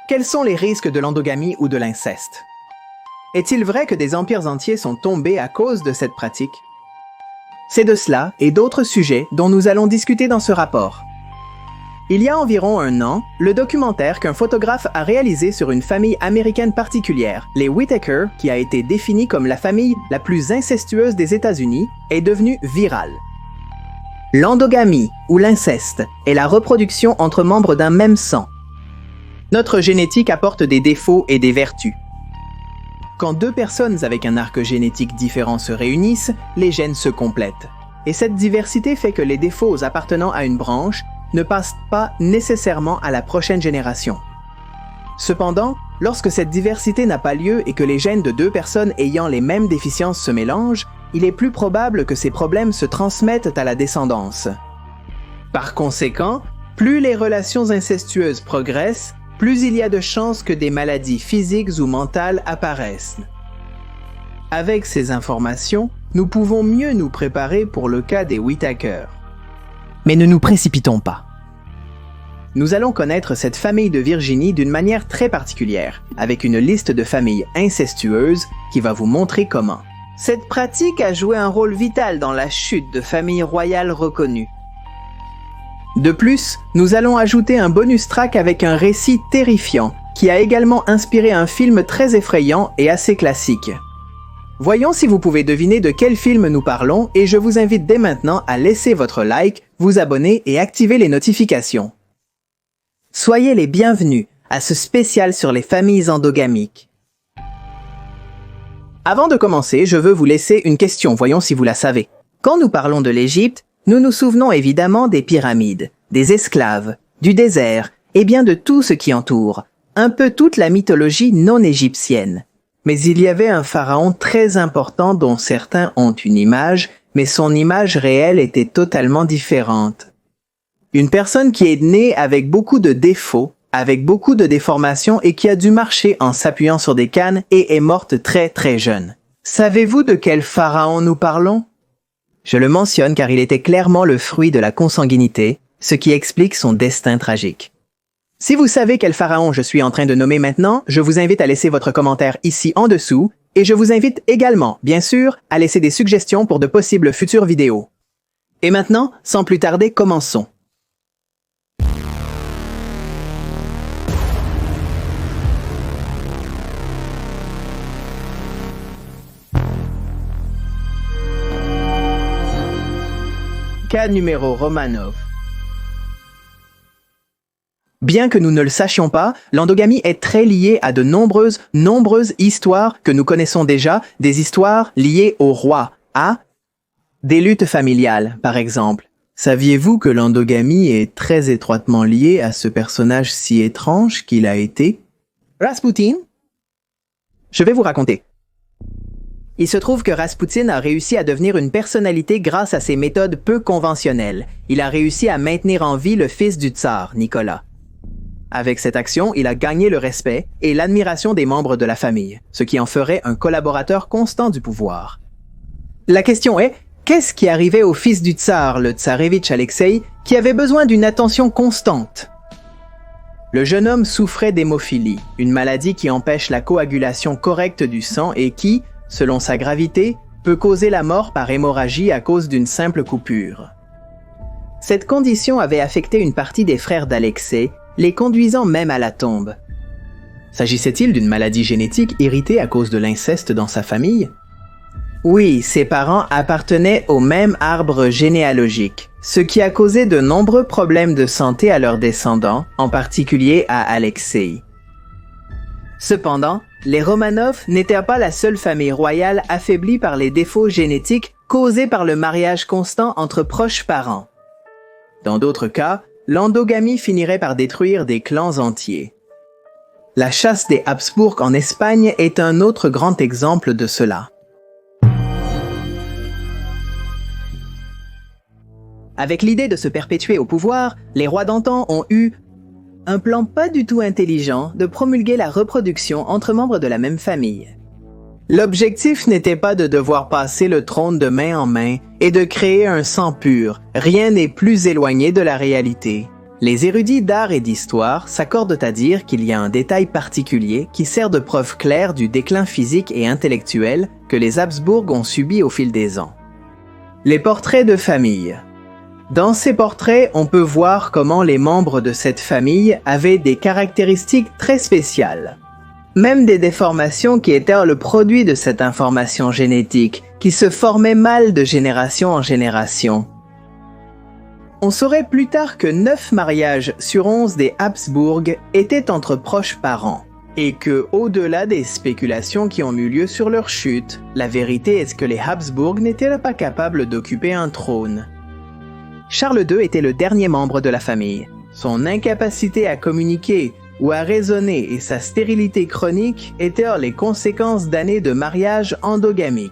Quels sont les risques de l'endogamie ou de l'inceste? Est-il vrai que des empires entiers sont tombés à cause de cette pratique? C'est de cela et d'autres sujets dont nous allons discuter dans ce rapport. Il y a environ un an, le documentaire qu'un photographe a réalisé sur une famille américaine particulière, les Whittaker, qui a été définie comme la famille la plus incestueuse des États-Unis, est devenu viral. L'endogamie, ou l'inceste, est la reproduction entre membres d'un même sang. Notre génétique apporte des défauts et des vertus. Quand deux personnes avec un arc génétique différent se réunissent, les gènes se complètent. Et cette diversité fait que les défauts appartenant à une branche ne passent pas nécessairement à la prochaine génération. Cependant, lorsque cette diversité n'a pas lieu et que les gènes de deux personnes ayant les mêmes déficiences se mélangent, il est plus probable que ces problèmes se transmettent à la descendance. Par conséquent, plus les relations incestueuses progressent, plus il y a de chances que des maladies physiques ou mentales apparaissent. Avec ces informations, nous pouvons mieux nous préparer pour le cas des Whittaker. Mais ne nous précipitons pas. Nous allons connaître cette famille de Virginie d'une manière très particulière, avec une liste de familles incestueuses qui va vous montrer comment. Cette pratique a joué un rôle vital dans la chute de familles royales reconnues. De plus, nous allons ajouter un bonus track avec un récit terrifiant, qui a également inspiré un film très effrayant et assez classique. Voyons si vous pouvez deviner de quel film nous parlons et je vous invite dès maintenant à laisser votre like, vous abonner et activer les notifications. Soyez les bienvenus à ce spécial sur les familles endogamiques. Avant de commencer, je veux vous laisser une question, voyons si vous la savez. Quand nous parlons de l'Égypte, nous nous souvenons évidemment des pyramides, des esclaves, du désert et bien de tout ce qui entoure, un peu toute la mythologie non égyptienne. Mais il y avait un pharaon très important dont certains ont une image, mais son image réelle était totalement différente. Une personne qui est née avec beaucoup de défauts, avec beaucoup de déformations et qui a dû marcher en s'appuyant sur des cannes et est morte très très jeune. Savez-vous de quel pharaon nous parlons? Je le mentionne car il était clairement le fruit de la consanguinité, ce qui explique son destin tragique. Si vous savez quel pharaon je suis en train de nommer maintenant, je vous invite à laisser votre commentaire ici en dessous et je vous invite également, bien sûr, à laisser des suggestions pour de possibles futures vidéos. Et maintenant, sans plus tarder, commençons. Cas numéro Romanov. Bien que nous ne le sachions pas, l'endogamie est très liée à de nombreuses histoires que nous connaissons déjà, des histoires liées au roi, à des luttes familiales, par exemple. Saviez-vous que l'endogamie est très étroitement liée à ce personnage si étrange qu'il a été Rasputin? Je vais vous raconter. Il se trouve que Rasputin a réussi à devenir une personnalité grâce à ses méthodes peu conventionnelles. Il a réussi à maintenir en vie le fils du tsar, Nicolas. Avec cette action, il a gagné le respect et l'admiration des membres de la famille, ce qui en ferait un collaborateur constant du pouvoir. La question est, qu'est-ce qui arrivait au fils du tsar, le tsarevitch Alexei, qui avait besoin d'une attention constante? Le jeune homme souffrait d'hémophilie, une maladie qui empêche la coagulation correcte du sang et qui, selon sa gravité, peut causer la mort par hémorragie à cause d'une simple coupure. Cette condition avait affecté une partie des frères d'Alexei, les conduisant même à la tombe. S'agissait-il d'une maladie génétique héritée à cause de l'inceste dans sa famille? Oui, ses parents appartenaient au même arbre généalogique, ce qui a causé de nombreux problèmes de santé à leurs descendants, en particulier à Alexei. Cependant, les Romanov n'étaient pas la seule famille royale affaiblie par les défauts génétiques causés par le mariage constant entre proches parents. Dans d'autres cas, l'endogamie finirait par détruire des clans entiers. La chasse des Habsbourg en Espagne est un autre grand exemple de cela. Avec l'idée de se perpétuer au pouvoir, les rois d'antan ont eu un plan pas du tout intelligent de promulguer la reproduction entre membres de la même famille. L'objectif n'était pas de devoir passer le trône de main en main et de créer un sang pur, rien n'est plus éloigné de la réalité. Les érudits d'art et d'histoire s'accordent à dire qu'il y a un détail particulier qui sert de preuve claire du déclin physique et intellectuel que les Habsbourg ont subi au fil des ans. Les portraits de famille. Dans ces portraits, on peut voir comment les membres de cette famille avaient des caractéristiques très spéciales. Même des déformations qui étaient le produit de cette information génétique, qui se formait mal de génération en génération. On saurait plus tard que 9 mariages sur 11 des Habsbourg étaient entre proches parents, et que, au-delà des spéculations qui ont eu lieu sur leur chute, la vérité est que les Habsbourg n'étaient pas capables d'occuper un trône. Charles II était le dernier membre de la famille. Son incapacité à communiquer ou à raisonner et sa stérilité chronique étaient les conséquences d'années de mariage endogamique.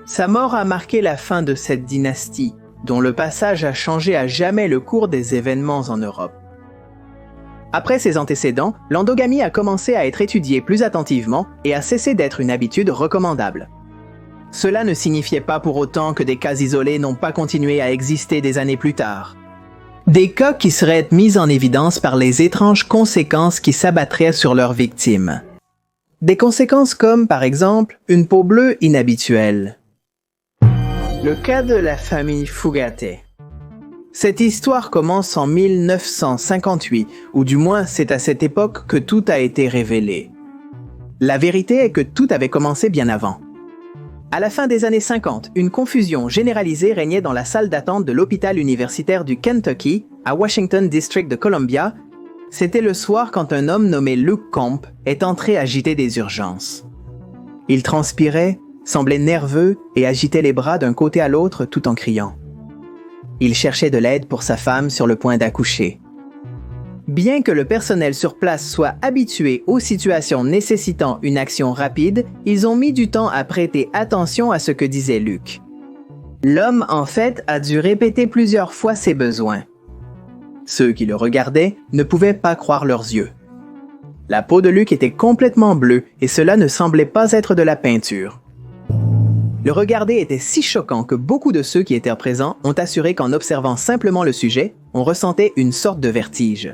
Sa mort a marqué la fin de cette dynastie, dont le passage a changé à jamais le cours des événements en Europe. Après ses antécédents, l'endogamie a commencé à être étudiée plus attentivement et a cessé d'être une habitude recommandable. Cela ne signifiait pas pour autant que des cas isolés n'ont pas continué à exister des années plus tard. Des cas qui seraient mis en évidence par les étranges conséquences qui s'abattraient sur leurs victimes. Des conséquences comme, par exemple, une peau bleue inhabituelle. Le cas de la famille Fougaté. Cette histoire commence en 1958, ou du moins c'est à cette époque que tout a été révélé. La vérité est que tout avait commencé bien avant. À la fin des années 50, une confusion généralisée régnait dans la salle d'attente de l'hôpital universitaire du Kentucky, à Washington District de Columbia. C'était le soir quand un homme nommé Luke Comp est entré agiter des urgences. Il transpirait, semblait nerveux et agitait les bras d'un côté à l'autre tout en criant. Il cherchait de l'aide pour sa femme sur le point d'accoucher. Bien que le personnel sur place soit habitué aux situations nécessitant une action rapide, ils ont mis du temps à prêter attention à ce que disait Luke. L'homme, en fait, a dû répéter plusieurs fois ses besoins. Ceux qui le regardaient ne pouvaient pas croire leurs yeux. La peau de Luke était complètement bleue et cela ne semblait pas être de la peinture. Le regarder était si choquant que beaucoup de ceux qui étaient présents ont assuré qu'en observant simplement le sujet, on ressentait une sorte de vertige.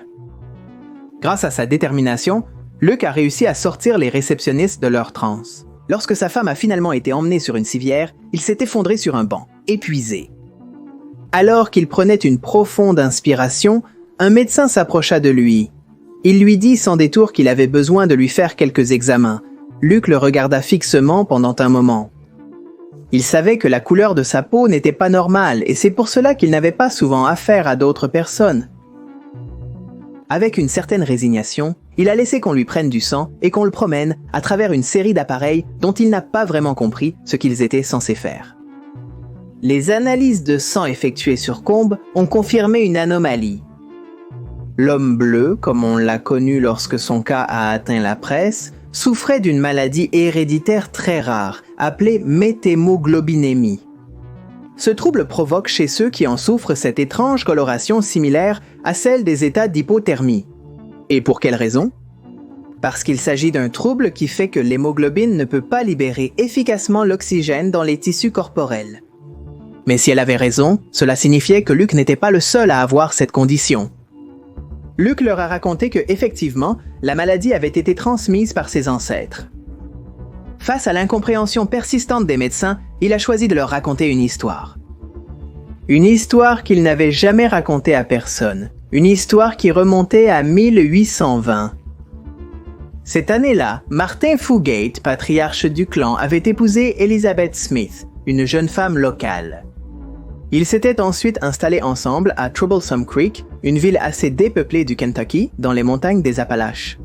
Grâce à sa détermination, Luke a réussi à sortir les réceptionnistes de leur transe. Lorsque sa femme a finalement été emmenée sur une civière, il s'est effondré sur un banc, épuisé. Alors qu'il prenait une profonde inspiration, un médecin s'approcha de lui. Il lui dit sans détour qu'il avait besoin de lui faire quelques examens. Luke le regarda fixement pendant un moment. Il savait que la couleur de sa peau n'était pas normale et c'est pour cela qu'il n'avait pas souvent affaire à d'autres personnes. Avec une certaine résignation, il a laissé qu'on lui prenne du sang et qu'on le promène à travers une série d'appareils dont il n'a pas vraiment compris ce qu'ils étaient censés faire. Les analyses de sang effectuées sur Combe ont confirmé une anomalie. L'homme bleu, comme on l'a connu lorsque son cas a atteint la presse, souffrait d'une maladie héréditaire très rare, appelée méthémoglobinémie. Ce trouble provoque chez ceux qui en souffrent cette étrange coloration similaire à celle des états d'hypothermie. Et pour quelle raison? Parce qu'il s'agit d'un trouble qui fait que l'hémoglobine ne peut pas libérer efficacement l'oxygène dans les tissus corporels. Mais si elle avait raison, cela signifiait que Luke n'était pas le seul à avoir cette condition. Luke leur a raconté que, effectivement, la maladie avait été transmise par ses ancêtres. Face à l'incompréhension persistante des médecins, il a choisi de leur raconter une histoire. Une histoire qu'il n'avait jamais racontée à personne. Une histoire qui remontait à 1820. Cette année-là, Martin Fougate, patriarche du clan, avait épousé Elizabeth Smith, une jeune femme locale. Ils s'étaient ensuite installés ensemble à Troublesome Creek, une ville assez dépeuplée du Kentucky, dans les montagnes des Appalaches.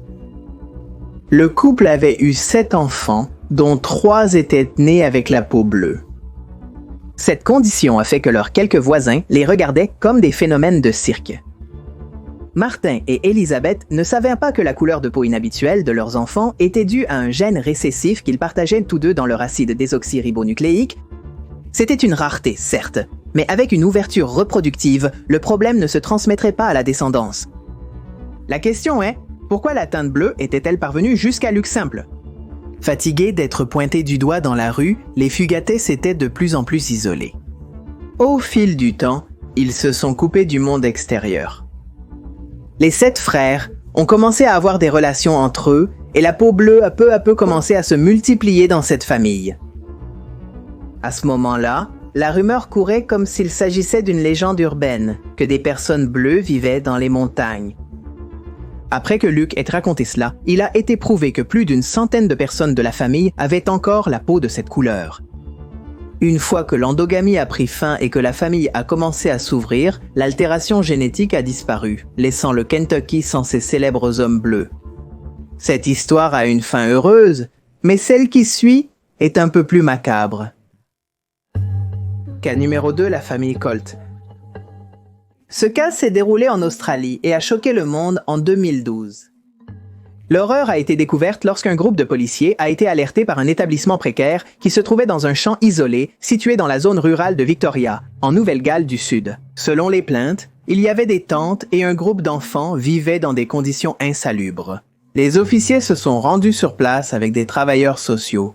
Le couple avait eu 7 enfants, dont 3 étaient nés avec la peau bleue. Cette condition a fait que leurs quelques voisins les regardaient comme des phénomènes de cirque. Martin et Elizabeth ne savaient pas que la couleur de peau inhabituelle de leurs enfants était due à un gène récessif qu'ils partageaient tous deux dans leur acide désoxyribonucléique. C'était une rareté, certes, mais avec une ouverture reproductive, le problème ne se transmettrait pas à la descendance. La question est, pourquoi la teinte bleue était-elle parvenue jusqu'à Luke Simple? Fatigués d'être pointés du doigt dans la rue, les Fugatés s'étaient de plus en plus isolés. Au fil du temps, ils se sont coupés du monde extérieur. Les 7 frères ont commencé à avoir des relations entre eux et la peau bleue a peu à peu commencé à se multiplier dans cette famille. À ce moment-là, la rumeur courait comme s'il s'agissait d'une légende urbaine, que des personnes bleues vivaient dans les montagnes. Après que Luke ait raconté cela, il a été prouvé que plus d'une centaine de personnes de la famille avaient encore la peau de cette couleur. Une fois que l'endogamie a pris fin et que la famille a commencé à s'ouvrir, l'altération génétique a disparu, laissant le Kentucky sans ses célèbres hommes bleus. Cette histoire a une fin heureuse, mais celle qui suit est un peu plus macabre. Cas numéro 2, la famille Colt. Ce cas s'est déroulé en Australie et a choqué le monde en 2012. L'horreur a été découverte lorsqu'un groupe de policiers a été alerté par un établissement précaire qui se trouvait dans un champ isolé situé dans la zone rurale de Victoria, en Nouvelle-Galles du Sud. Selon les plaintes, il y avait des tentes et un groupe d'enfants vivaient dans des conditions insalubres. Les officiers se sont rendus sur place avec des travailleurs sociaux.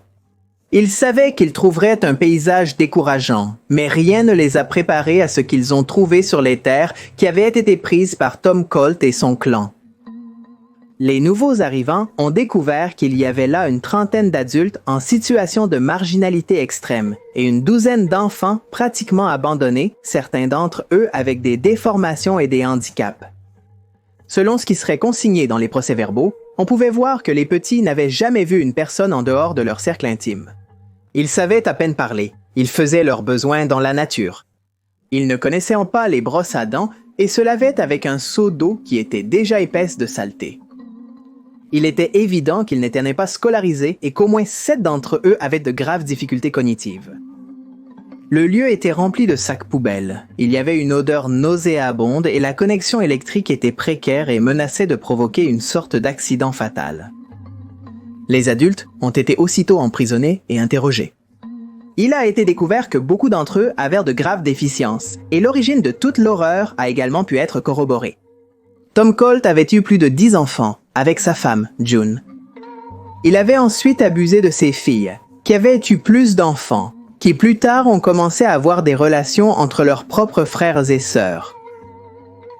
Ils savaient qu'ils trouveraient un paysage décourageant, mais rien ne les a préparés à ce qu'ils ont trouvé sur les terres qui avaient été prises par Tom Colt et son clan. Les nouveaux arrivants ont découvert qu'il y avait là une trentaine d'adultes en situation de marginalité extrême et une douzaine d'enfants pratiquement abandonnés, certains d'entre eux avec des déformations et des handicaps. Selon ce qui serait consigné dans les procès-verbaux, on pouvait voir que les petits n'avaient jamais vu une personne en dehors de leur cercle intime. Ils savaient à peine parler, ils faisaient leurs besoins dans la nature. Ils ne connaissaient pas les brosses à dents et se lavaient avec un seau d'eau qui était déjà épaisse de saleté. Il était évident qu'ils n'étaient pas scolarisés et qu'au moins 7 d'entre eux avaient de graves difficultés cognitives. Le lieu était rempli de sacs poubelles. Il y avait une odeur nauséabonde et la connexion électrique était précaire et menaçait de provoquer une sorte d'accident fatal. Les adultes ont été aussitôt emprisonnés et interrogés. Il a été découvert que beaucoup d'entre eux avaient de graves déficiences et l'origine de toute l'horreur a également pu être corroborée. Tom Colt avait eu plus de 10 enfants avec sa femme, June. Il avait ensuite abusé de ses filles, qui avaient eu plus d'enfants, qui plus tard ont commencé à avoir des relations entre leurs propres frères et sœurs.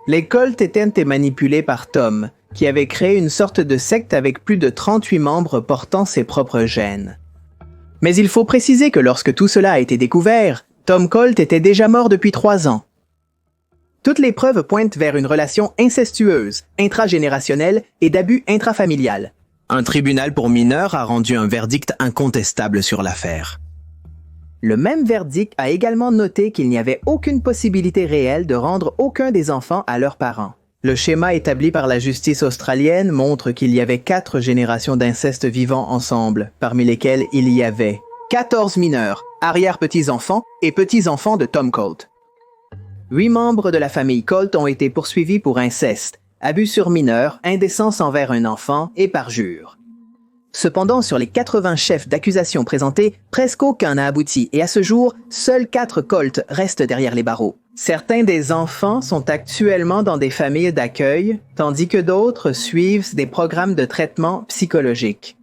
Les Colt étaient manipulés par Tom, qui avait créé une sorte de secte avec plus de 38 membres portant ses propres gènes. Mais il faut préciser que lorsque tout cela a été découvert, Tom Colt était déjà mort depuis 3 ans. Toutes les preuves pointent vers une relation incestueuse, intragénérationnelle et d'abus intrafamilial. Un tribunal pour mineurs a rendu un verdict incontestable sur l'affaire. Le même verdict a également noté qu'il n'y avait aucune possibilité réelle de rendre aucun des enfants à leurs parents. Le schéma établi par la justice australienne montre qu'il y avait 4 générations d'inceste vivant ensemble, parmi lesquelles il y avait 14 mineurs, arrière-petits-enfants et petits-enfants de Tom Colt. 8 membres de la famille Colt ont été poursuivis pour inceste, abus sur mineurs, indécence envers un enfant et parjure. Cependant, sur les 80 chefs d'accusation présentés, presque aucun n'a abouti et à ce jour, seuls 4 Colt restent derrière les barreaux. Certains des enfants sont actuellement dans des familles d'accueil, tandis que d'autres suivent des programmes de traitement psychologique.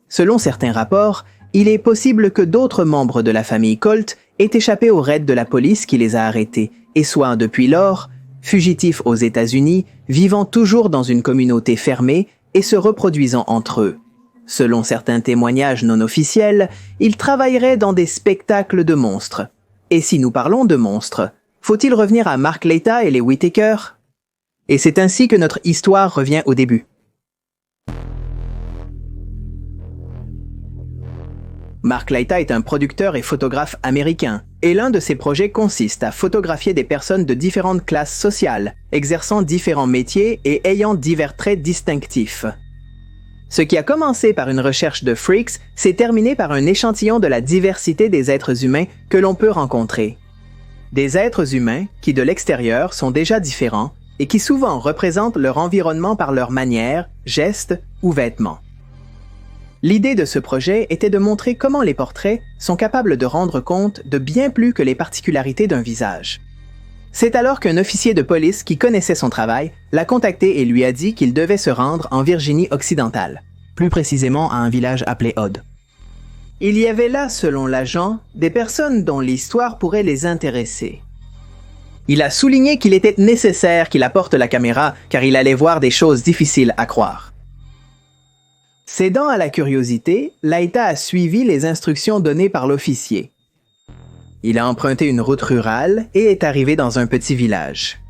Selon certains rapports, il est possible que d'autres membres de la famille Colt aient échappé aux raids de la police qui les a arrêtés et soient, depuis lors, fugitifs aux États-Unis, vivant toujours dans une communauté fermée et se reproduisant entre eux. Selon certains témoignages non officiels, ils travailleraient dans des spectacles de monstres. Et si nous parlons de monstres, faut-il revenir à Mark Laita et les Whittaker? Et c'est ainsi que notre histoire revient au début. Mark Laita est un producteur et photographe américain, et l'un de ses projets consiste à photographier des personnes de différentes classes sociales, exerçant différents métiers et ayant divers traits distinctifs. Ce qui a commencé par une recherche de freaks s'est terminé par un échantillon de la diversité des êtres humains que l'on peut rencontrer. Des êtres humains qui, de l'extérieur, sont déjà différents et qui souvent représentent leur environnement par leurs manières, gestes ou vêtements. L'idée de ce projet était de montrer comment les portraits sont capables de rendre compte de bien plus que les particularités d'un visage. C'est alors qu'un officier de police qui connaissait son travail l'a contacté et lui a dit qu'il devait se rendre en Virginie occidentale, plus précisément à un village appelé Odd. Il y avait là, selon l'agent, des personnes dont l'histoire pourrait les intéresser. Il a souligné qu'il était nécessaire qu'il apporte la caméra car il allait voir des choses difficiles à croire. Cédant à la curiosité, Laïta a suivi les instructions données par l'officier. Il a emprunté une route rurale et est arrivé dans un petit village.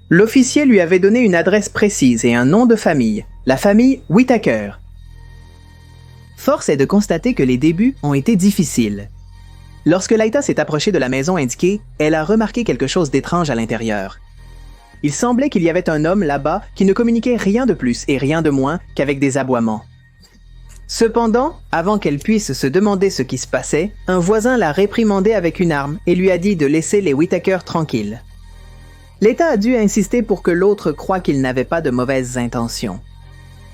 L'officier lui avait donné une adresse précise et un nom de famille, la famille Whittaker. Force est de constater que les débuts ont été difficiles. Lorsque Laïta s'est approchée de la maison indiquée, elle a remarqué quelque chose d'étrange à l'intérieur. Il semblait qu'il y avait un homme là-bas qui ne communiquait rien de plus et rien de moins qu'avec des aboiements. Cependant, avant qu'elle puisse se demander ce qui se passait, un voisin l'a réprimandé avec une arme et lui a dit de laisser les Whittaker tranquilles. L'État a dû insister pour que l'autre croie qu'il n'avait pas de mauvaises intentions.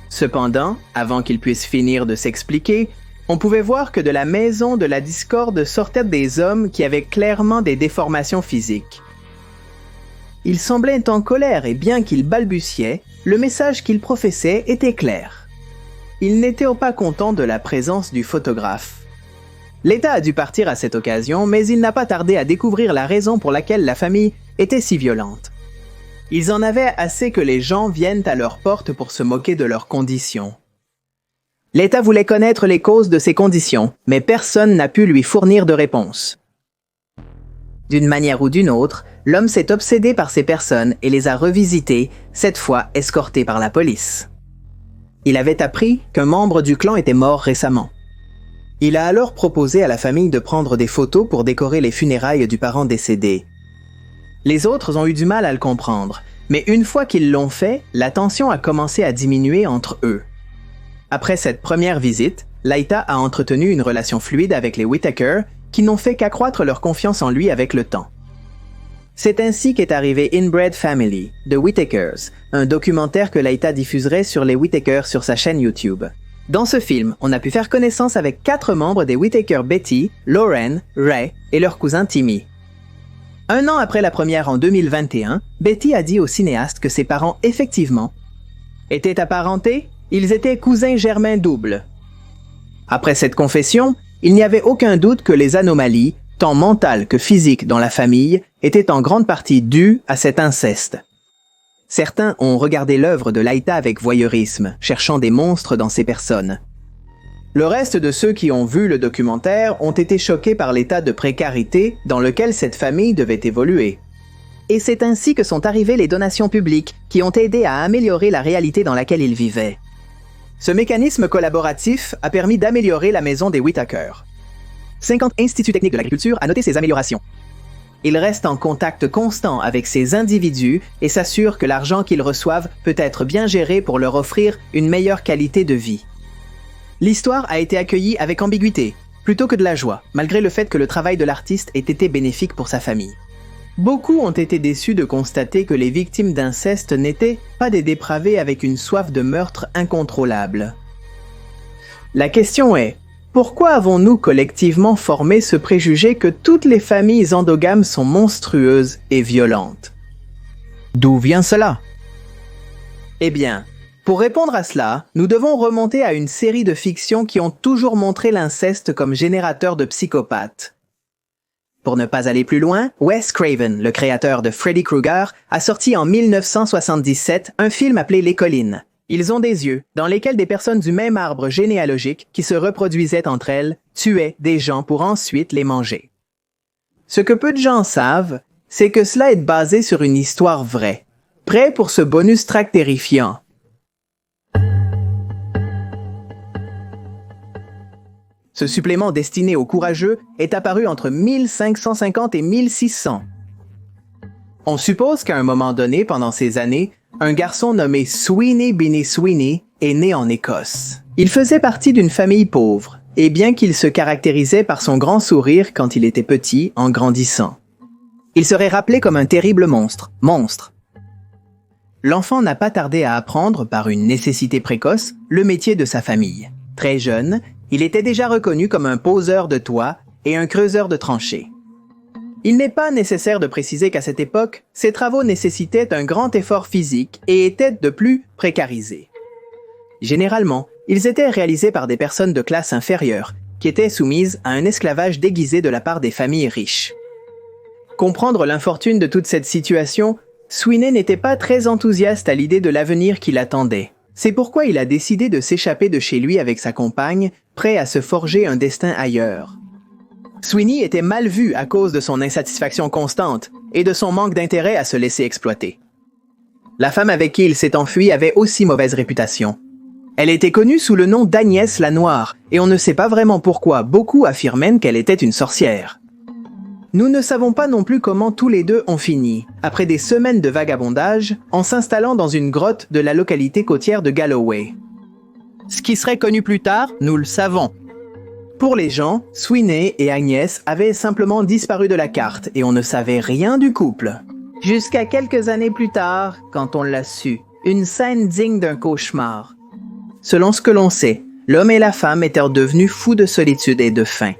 Cependant, avant qu'il puisse finir de s'expliquer, on pouvait voir que de la maison de la discorde sortaient des hommes qui avaient clairement des déformations physiques. Ils semblaient en colère et bien qu'ils balbutiaient, le message qu'ils professaient était clair. Ils n'étaient pas contents de la présence du photographe. L'État a dû partir à cette occasion, mais il n'a pas tardé à découvrir la raison pour laquelle la famille était si violente. Ils en avaient assez que les gens viennent à leur porte pour se moquer de leurs conditions. L'État voulait connaître les causes de ces conditions, mais personne n'a pu lui fournir de réponse. D'une manière ou d'une autre, l'homme s'est obsédé par ces personnes et les a revisitées, cette fois escortées par la police. Il avait appris qu'un membre du clan était mort récemment. Il a alors proposé à la famille de prendre des photos pour décorer les funérailles du parent décédé. Les autres ont eu du mal à le comprendre, mais une fois qu'ils l'ont fait, la tension a commencé à diminuer entre eux. Après cette première visite, Laïta a entretenu une relation fluide avec les Whittaker qui n'ont fait qu'accroître leur confiance en lui avec le temps. C'est ainsi qu'est arrivé Inbred Family, The Whittakers, un documentaire que Laïta diffuserait sur les Whittaker sur sa chaîne YouTube. Dans ce film, on a pu faire connaissance avec 4 membres des Whittaker: Betty, Lauren, Ray et leur cousin Timmy. Un an après la première en 2021, Betty a dit au cinéaste que ses parents, effectivement, étaient apparentés, ils étaient cousins germains doubles. Après cette confession, il n'y avait aucun doute que les anomalies, tant mentales que physiques dans la famille, étaient en grande partie dues à cet inceste. Certains ont regardé l'œuvre de Laïta avec voyeurisme, cherchant des monstres dans ces personnes. Le reste de ceux qui ont vu le documentaire ont été choqués par l'état de précarité dans lequel cette famille devait évoluer. Et c'est ainsi que sont arrivées les donations publiques qui ont aidé à améliorer la réalité dans laquelle ils vivaient. Ce mécanisme collaboratif a permis d'améliorer la maison des Whittaker. 50 instituts techniques de l'agriculture a noté ces améliorations. Ils restent en contact constant avec ces individus et s'assurent que l'argent qu'ils reçoivent peut être bien géré pour leur offrir une meilleure qualité de vie. L'histoire a été accueillie avec ambiguïté, plutôt que de la joie, malgré le fait que le travail de l'artiste ait été bénéfique pour sa famille. Beaucoup ont été déçus de constater que les victimes d'inceste n'étaient pas des dépravés avec une soif de meurtre incontrôlable. La question est, pourquoi avons-nous collectivement formé ce préjugé que toutes les familles endogames sont monstrueuses et violentes? D'où vient cela? Eh bien, pour répondre à cela, nous devons remonter à une série de fictions qui ont toujours montré l'inceste comme générateur de psychopathes. Pour ne pas aller plus loin, Wes Craven, le créateur de Freddy Krueger, a sorti en 1977 un film appelé Les Collines. Ils ont des yeux, dans lesquels des personnes du même arbre généalogique qui se reproduisaient entre elles, tuaient des gens pour ensuite les manger. Ce que peu de gens savent, c'est que cela est basé sur une histoire vraie. Prêt pour ce bonus track terrifiant? Ce supplément destiné aux courageux est apparu entre 1550 et 1600. On suppose qu'à un moment donné, pendant ces années, un garçon nommé Sweeney Binny Sweeney est né en Écosse. Il faisait partie d'une famille pauvre, et bien qu'il se caractérisait par son grand sourire quand il était petit en grandissant. Il serait rappelé comme un terrible monstre. L'enfant n'a pas tardé à apprendre, par une nécessité précoce, le métier de sa famille. Très jeune, il était déjà reconnu comme un poseur de toits et un creuseur de tranchées. Il n'est pas nécessaire de préciser qu'à cette époque, ces travaux nécessitaient un grand effort physique et étaient de plus précarisés. Généralement, ils étaient réalisés par des personnes de classe inférieure, qui étaient soumises à un esclavage déguisé de la part des familles riches. Comprendre l'infortune de toute cette situation, Sweeney n'était pas très enthousiaste à l'idée de l'avenir qui l'attendait. C'est pourquoi il a décidé de s'échapper de chez lui avec sa compagne, prêt à se forger un destin ailleurs. Sweeney était mal vu à cause de son insatisfaction constante et de son manque d'intérêt à se laisser exploiter. La femme avec qui il s'est enfui avait aussi mauvaise réputation. Elle était connue sous le nom d'Agnès la Noire, et on ne sait pas vraiment pourquoi beaucoup affirmaient qu'elle était une sorcière. Nous ne savons pas non plus comment tous les deux ont fini, après des semaines de vagabondage, en s'installant dans une grotte de la localité côtière de Galloway. Ce qui serait connu plus tard, nous le savons. Pour les gens, Sweeney et Agnès avaient simplement disparu de la carte et on ne savait rien du couple. Jusqu'à quelques années plus tard, quand on l'a su, une scène digne d'un cauchemar. Selon ce que l'on sait, l'homme et la femme étaient devenus fous de solitude et de faim.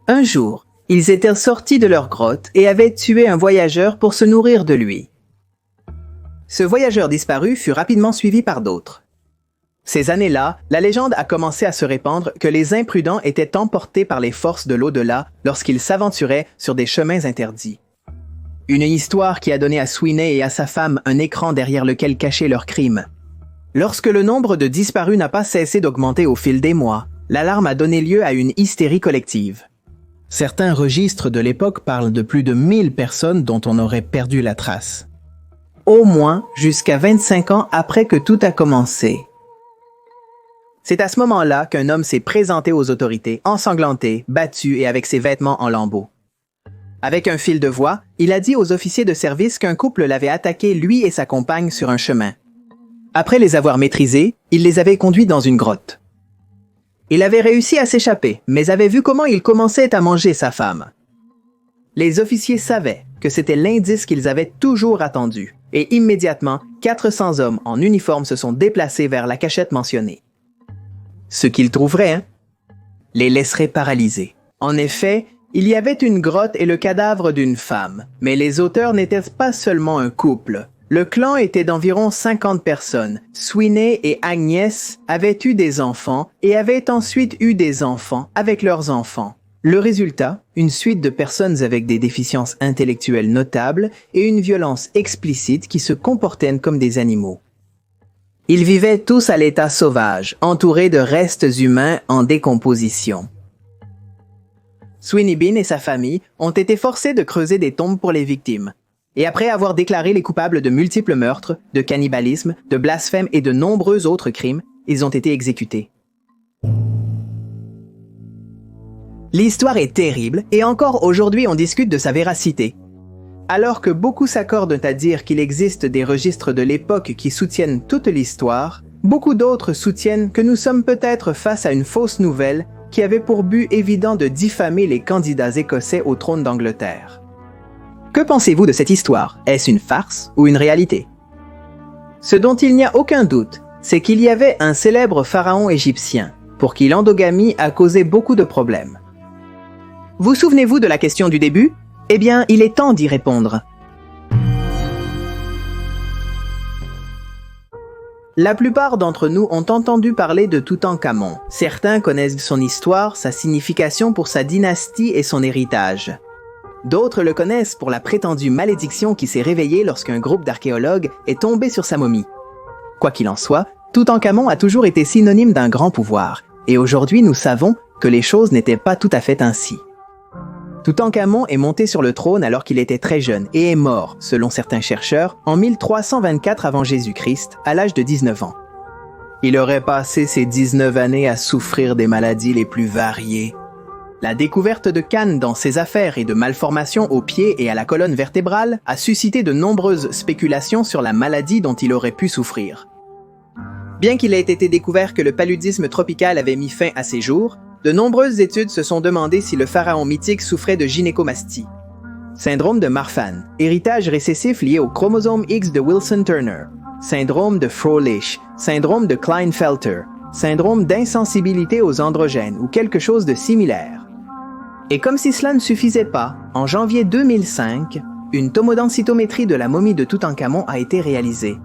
Un jour, ils étaient sortis de leur grotte et avaient tué un voyageur pour se nourrir de lui. Ce voyageur disparu fut rapidement suivi par d'autres. Ces années-là, la légende a commencé à se répandre que les imprudents étaient emportés par les forces de l'au-delà lorsqu'ils s'aventuraient sur des chemins interdits. Une histoire qui a donné à Sweeney et à sa femme un écran derrière lequel cacher leurs crimes. Lorsque le nombre de disparus n'a pas cessé d'augmenter au fil des mois, l'alarme a donné lieu à une hystérie collective. Certains registres de l'époque parlent de plus de 1000 personnes dont on aurait perdu la trace. Au moins jusqu'à 25 ans après que tout a commencé. C'est à ce moment-là qu'un homme s'est présenté aux autorités, ensanglanté, battu et avec ses vêtements en lambeaux. Avec un fil de voix, il a dit aux officiers de service qu'un couple l'avait attaqué lui et sa compagne sur un chemin. Après les avoir maîtrisés, il les avait conduits dans une grotte. Il avait réussi à s'échapper, mais avait vu comment il commençait à manger sa femme. Les officiers savaient que c'était l'indice qu'ils avaient toujours attendu, et immédiatement, 400 hommes en uniforme se sont déplacés vers la cachette mentionnée. Ce qu'ils trouveraient, les laisserait paralysés. En effet, il y avait une grotte et le cadavre d'une femme, mais les auteurs n'étaient pas seulement un couple. Le clan était d'environ 50 personnes. Sweeney et Agnès avaient eu des enfants et avaient ensuite eu des enfants avec leurs enfants. Le résultat, une suite de personnes avec des déficiences intellectuelles notables et une violence explicite qui se comportaient comme des animaux. Ils vivaient tous à l'état sauvage, entourés de restes humains en décomposition. Sweeney Bean et sa famille ont été forcés de creuser des tombes pour les victimes. Et après avoir déclaré les coupables de multiples meurtres, de cannibalisme, de blasphème et de nombreux autres crimes, ils ont été exécutés. L'histoire est terrible et encore aujourd'hui on discute de sa véracité. Alors que beaucoup s'accordent à dire qu'il existe des registres de l'époque qui soutiennent toute l'histoire, beaucoup d'autres soutiennent que nous sommes peut-être face à une fausse nouvelle qui avait pour but évident de diffamer les candidats écossais au trône d'Angleterre. Que pensez-vous de cette histoire? Est-ce une farce ou une réalité? Ce dont il n'y a aucun doute, c'est qu'il y avait un célèbre pharaon égyptien, pour qui l'endogamie a causé beaucoup de problèmes. Vous souvenez-vous de la question du début? Eh bien, il est temps d'y répondre. La plupart d'entre nous ont entendu parler de Toutankhamon. Certains connaissent son histoire, sa signification pour sa dynastie et son héritage. D'autres le connaissent pour la prétendue malédiction qui s'est réveillée lorsqu'un groupe d'archéologues est tombé sur sa momie. Quoi qu'il en soit, Toutankhamon a toujours été synonyme d'un grand pouvoir, et aujourd'hui nous savons que les choses n'étaient pas tout à fait ainsi. Toutankhamon est monté sur le trône alors qu'il était très jeune et est mort, selon certains chercheurs, en 1324 avant Jésus-Christ, à l'âge de 19 ans. Il aurait passé ces 19 années à souffrir des maladies les plus variées. La découverte de cannes dans ses affaires et de malformations aux pieds et à la colonne vertébrale a suscité de nombreuses spéculations sur la maladie dont il aurait pu souffrir. Bien qu'il ait été découvert que le paludisme tropical avait mis fin à ses jours, de nombreuses études se sont demandé si le pharaon mythique souffrait de gynécomastie. Syndrome de Marfan, héritage récessif lié au chromosome X de Wilson-Turner, syndrome de Froelich, syndrome de Klinefelter, syndrome d'insensibilité aux androgènes ou quelque chose de similaire. Et comme si cela ne suffisait pas, en janvier 2005, une tomodensitométrie de la momie de Toutankhamon a été réalisée.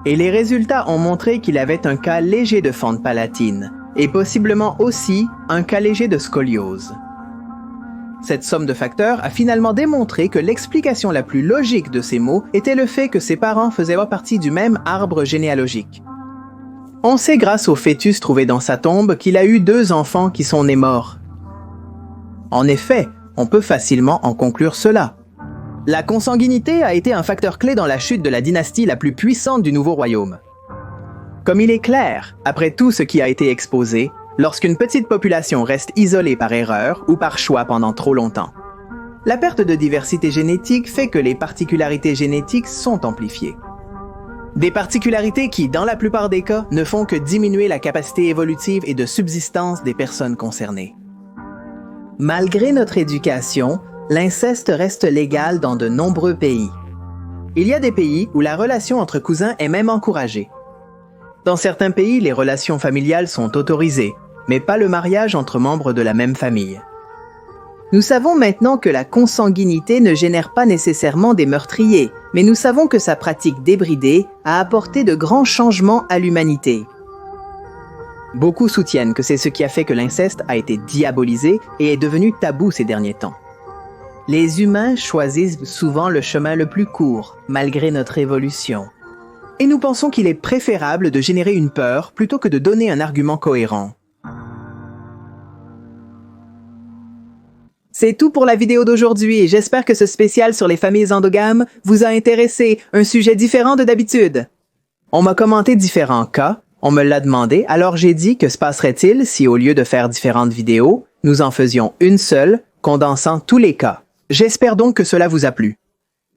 Et les résultats ont montré qu'il avait un cas léger de fente palatine, et possiblement aussi un cas léger de scoliose. Cette somme de facteurs a finalement démontré que l'explication la plus logique de ces mots était le fait que ses parents faisaient partie du même arbre généalogique. On sait grâce au fœtus trouvé dans sa tombe qu'il a eu 2 enfants qui sont nés morts. En effet, on peut facilement en conclure cela. La consanguinité a été un facteur clé dans la chute de la dynastie la plus puissante du Nouveau Royaume. Comme il est clair, après tout ce qui a été exposé, lorsqu'une petite population reste isolée par erreur ou par choix pendant trop longtemps, la perte de diversité génétique fait que les particularités génétiques sont amplifiées. Des particularités qui, dans la plupart des cas, ne font que diminuer la capacité évolutive et de subsistance des personnes concernées. Malgré notre éducation, l'inceste reste légal dans de nombreux pays. Il y a des pays où la relation entre cousins est même encouragée. Dans certains pays, les relations familiales sont autorisées, mais pas le mariage entre membres de la même famille. Nous savons maintenant que la consanguinité ne génère pas nécessairement des meurtriers, mais nous savons que sa pratique débridée a apporté de grands changements à l'humanité. Beaucoup soutiennent que c'est ce qui a fait que l'inceste a été diabolisé et est devenu tabou ces derniers temps. Les humains choisissent souvent le chemin le plus court, malgré notre évolution. Et nous pensons qu'il est préférable de générer une peur plutôt que de donner un argument cohérent. C'est tout pour la vidéo d'aujourd'hui et j'espère que ce spécial sur les familles endogames vous a intéressé, un sujet différent de d'habitude. On m'a commenté différents cas, on me l'a demandé, alors j'ai dit que se passerait-il si au lieu de faire différentes vidéos, nous en faisions une seule, condensant tous les cas. J'espère donc que cela vous a plu.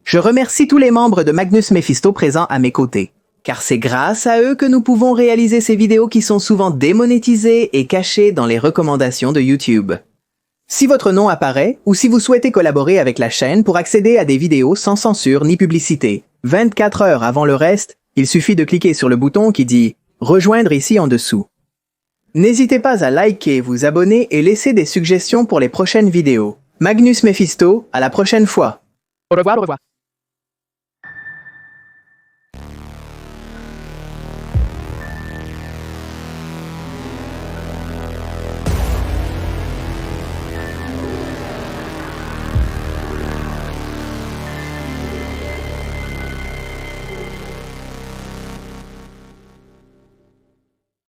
Je remercie tous les membres de Magnus Mephisto présents à mes côtés, car c'est grâce à eux que nous pouvons réaliser ces vidéos qui sont souvent démonétisées et cachées dans les recommandations de YouTube. Si votre nom apparaît ou si vous souhaitez collaborer avec la chaîne pour accéder à des vidéos sans censure ni publicité, 24 heures avant le reste, il suffit de cliquer sur le bouton qui dit « Rejoindre » ici en dessous. N'hésitez pas à liker, vous abonner et laisser des suggestions pour les prochaines vidéos. Magnus Mephisto, à la prochaine fois. Au revoir, au revoir.